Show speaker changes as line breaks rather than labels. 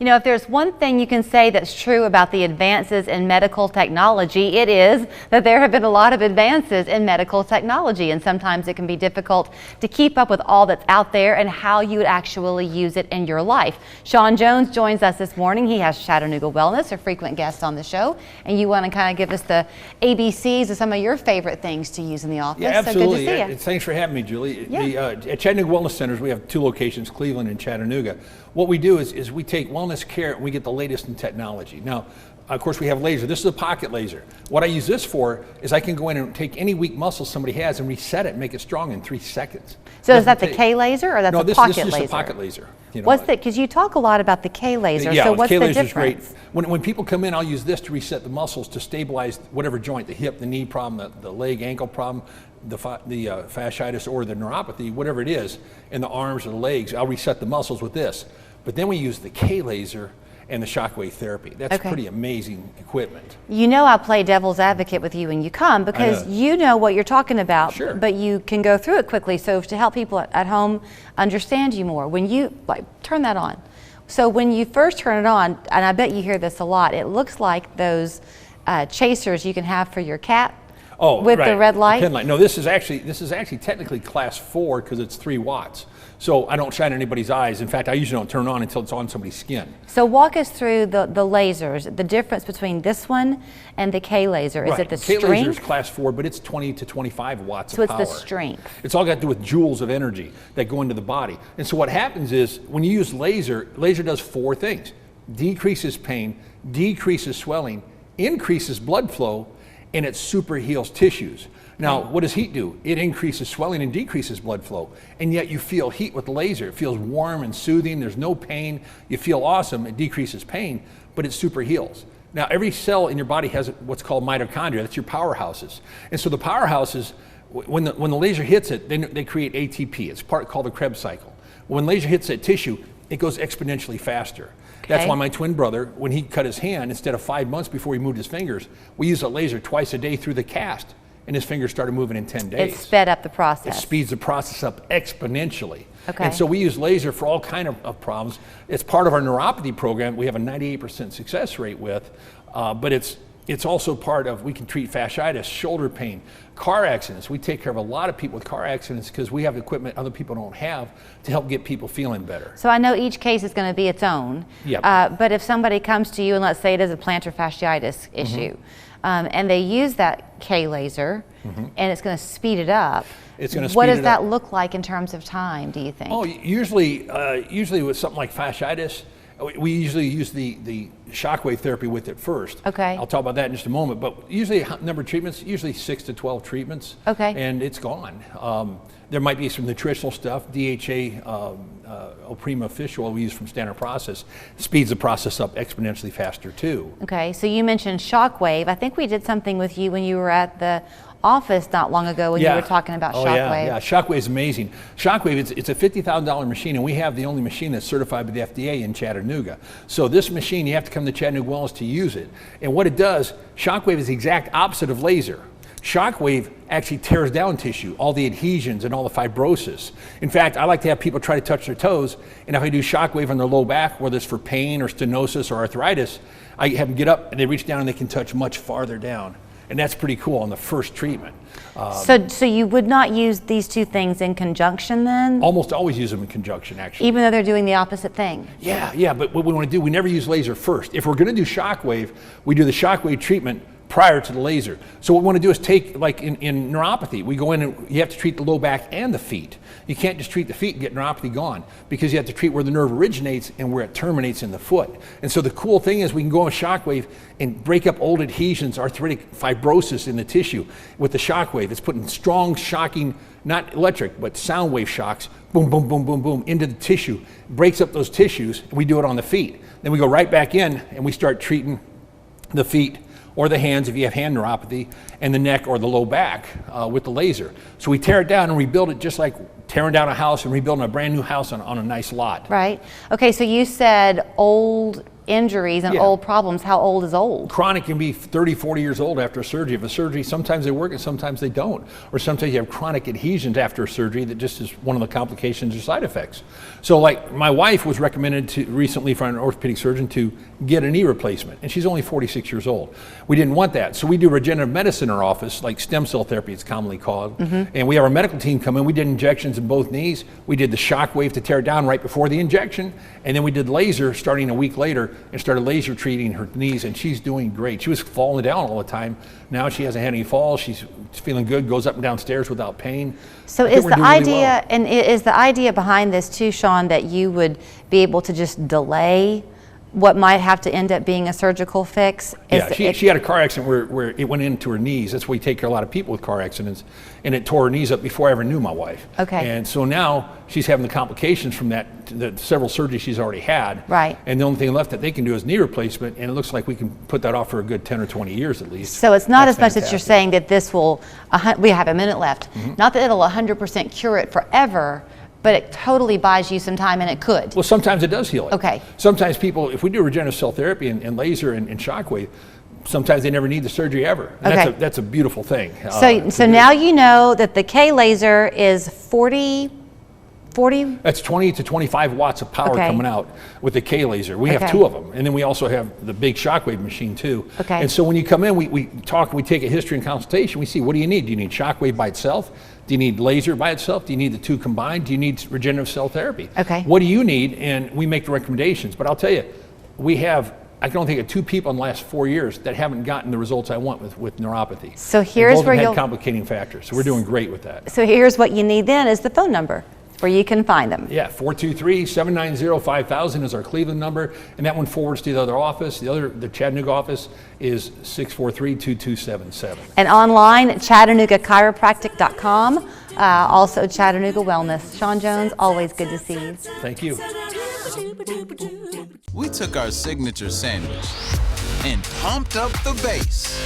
You know, if there's one thing you can say that's true about the advances in medical technology, it is that there have been a lot of advances in medical technology, and sometimes it can be difficult to keep up with all that's out there and how you would actually use it in your life. Shawn Jones joins us this morning. He has Chattanooga Wellness, a frequent guest on the show, and you want to kind of give us the ABCs of some of your favorite things to use in the office.
Yeah, absolutely.
So good to see you.
Thanks for having me, Julie.
Yeah.
At Chattanooga Wellness Centers, we have 2 locations, Cleveland and Chattanooga. What we do is we take wellness care and we get the latest in technology. Now, of course, we have laser. This is a pocket laser. What I use this for is I can go in and take any weak muscle somebody has and reset it and make it strong in 3 seconds.
So is that the K laser or that's a pocket laser?
No, this is a pocket laser. You know,
what's the, because you talk a lot about the K laser,
yeah,
so what's
K
the
laser
difference?
is great. When people come in, I'll use this to reset the muscles to stabilize whatever joint, the hip, the knee problem, the leg, ankle problem, the fasciitis or the neuropathy, whatever it is, in the arms or the legs. I'll reset the muscles with this. But then we use the K laser and the shockwave therapy. That's pretty amazing equipment. You
know I play devil's advocate with you when you come because you know what you're talking about,
sure,
but you can go through it quickly. So to help people at home understand you more, when you turn that on. So when you first turn it on, and I bet you hear this a lot, it looks like those chasers you can have for your cat. With the red light?
The pin light. No, this is actually technically class 4 because it's 3 watts. So I don't shine anybody's eyes. In fact, I usually don't turn it on until it's on somebody's skin.
So walk us through the lasers, the difference between this one and the K laser. Is it the strength?
K laser is class 4, but it's 20 to 25 watts of power.
So it's the strength.
It's all got to do with joules of energy that go into the body. And so what happens is when you use laser does 4 things. Decreases pain, decreases swelling, increases blood flow, and it super heals tissues. Now, what does heat do? It increases swelling and decreases blood flow. And yet you feel heat with the laser. It feels warm and soothing. There's no pain. You feel awesome. It decreases pain, but it super heals. Now, every cell in your body has what's called mitochondria. That's your powerhouses. And so the powerhouses, when the laser hits it, they create ATP. It's part called the Krebs cycle. When laser hits that tissue, it goes exponentially faster. That's why my twin brother, when he cut his hand, instead of 5 months before he moved his fingers, we used a laser twice a day through the cast, and his fingers started moving in 10 days.
It sped up the process.
It speeds the process up exponentially.
Okay.
And so we use laser for all kind of problems. It's part of our neuropathy program. We have a 98% success rate with, but it's also part of, we can treat fasciitis, shoulder pain, car accidents. We take care of a lot of people with car accidents because we have equipment other people don't have to help get people feeling better.
So I know each case is going to be its own, but if somebody comes to you and let's say it is a plantar fasciitis issue, and they use that K laser and it's going to speed it up, what does that look like in terms of time, do you think?
Oh, usually with something like fasciitis, we usually use the shockwave therapy with it first.
Okay.
I'll talk about that in just a moment, but usually a number of treatments, usually 6 to 12 treatments.
Okay.
And it's gone. There might be some nutritional stuff, DHA, Oprima fish oil we use from Standard Process, speeds the process up exponentially faster too.
Okay, so you mentioned shockwave. I think we did something with you when you were at the office not long ago when you were talking about shockwave.
Yeah, shockwave is amazing. Shockwave, it's a $50,000 machine, and we have the only machine that's certified by the FDA in Chattanooga. So this machine, you have to come to Chattanooga Wellness to use it. And what it does, shockwave is the exact opposite of laser. Shockwave actually tears down tissue, all the adhesions and all the fibrosis. In fact, I like to have people try to touch their toes, and if I do shockwave on their low back, whether it's for pain or stenosis or arthritis, I have them get up and they reach down and they can touch much farther down. And that's pretty cool on the first treatment.
So you would not use these 2 things in conjunction then?
Almost always use them in conjunction, actually.
Even though they're doing the opposite thing?
Yeah, but what we want to do, we never use laser first. If we're going to do shockwave, we do the shockwave treatment prior to the laser. So what we want to do is take, like in neuropathy, we go in and you have to treat the low back and the feet. You can't just treat the feet and get neuropathy gone because you have to treat where the nerve originates and where it terminates in the foot. And so the cool thing is we can go on shockwave and break up old adhesions, arthritic fibrosis in the tissue with the shockwave. It's putting strong shocking, not electric, but sound wave shocks, boom, boom, boom, boom, boom, into the tissue, breaks up those tissues, and we do it on the feet. Then we go right back in and we start treating the feet or the hands if you have hand neuropathy, and the neck or the low back with the laser. So we tear it down and rebuild it just like tearing down a house and rebuilding a brand new house on a nice lot.
Right. Okay, so you said old injuries and
Yeah.
old problems. How old is old?
Chronic can be 30, 40 years old after surgery. If a surgery, sometimes they work and sometimes they don't. Or sometimes you have chronic adhesions after surgery that just is one of the complications or side effects. So like my wife was recommended recently from an orthopedic surgeon to get a knee replacement, and she's only 46 years old. We didn't want that, so we do regenerative medicine in our office, like stem cell therapy it's commonly called. And we have our medical team come in. We did injections in both knees. We did the shock wave to tear it down right before the injection, and then we did laser starting a week later and started laser treating her knees, and she's doing great. She was falling down all the time. Now she hasn't had any falls. She's feeling good, goes up and down stairs without pain.
So is the idea, and is the idea behind this too, Shawn, that you would be able to just delay what might have to end up being a surgical fix?
Yeah, she had a car accident where it went into her knees. That's why we take care of a lot of people with car accidents. And it tore her knees up before I ever knew my wife.
Okay.
And so now she's having the complications from that, the several surgeries she's already had.
Right.
And the only thing left that they can do is knee replacement, and it looks like we can put that off for a good 10 or 20 years at least.
So it's not
That's
as much that you're
fantastic.
saying that this will, we have a minute left, not that it'll 100% cure it forever, but it totally buys you some time, and it could.
Well, sometimes it does heal it.
Okay.
Sometimes people, if we do regenerative cell therapy and laser and shockwave, sometimes they never need the surgery ever. And
Okay.
that's a beautiful thing.
So now you know that the K laser is 40.
That's 20 to 25 watts of power
Okay.
coming out with the K laser. We have
Okay.
2 of them, and then we also have the big shockwave machine too.
Okay.
And so when you come in, we talk, we take a history and consultation. We see, what do you need? Do you need shockwave by itself? Do you need laser by itself? Do you need the 2 combined? Do you need regenerative cell therapy?
Okay.
What do you need? And we make the recommendations. But I'll tell you, I can only think of 2 people in the last 4 years that haven't gotten the results I want with neuropathy.
So
And
here's
both
where
have had
you'll-
complicating factors. So we're doing great with that.
So here's what you need then is the phone number where you can find them.
Yeah, 423-790-5000 is our Cleveland number, and that one forwards to the other office. The Chattanooga office is 643-2277.
And online, ChattanoogaChiropractic.com, also Chattanooga Wellness. Shawn Jones, always good to see you.
Thank you.
We took our signature sandwich and pumped up the bass.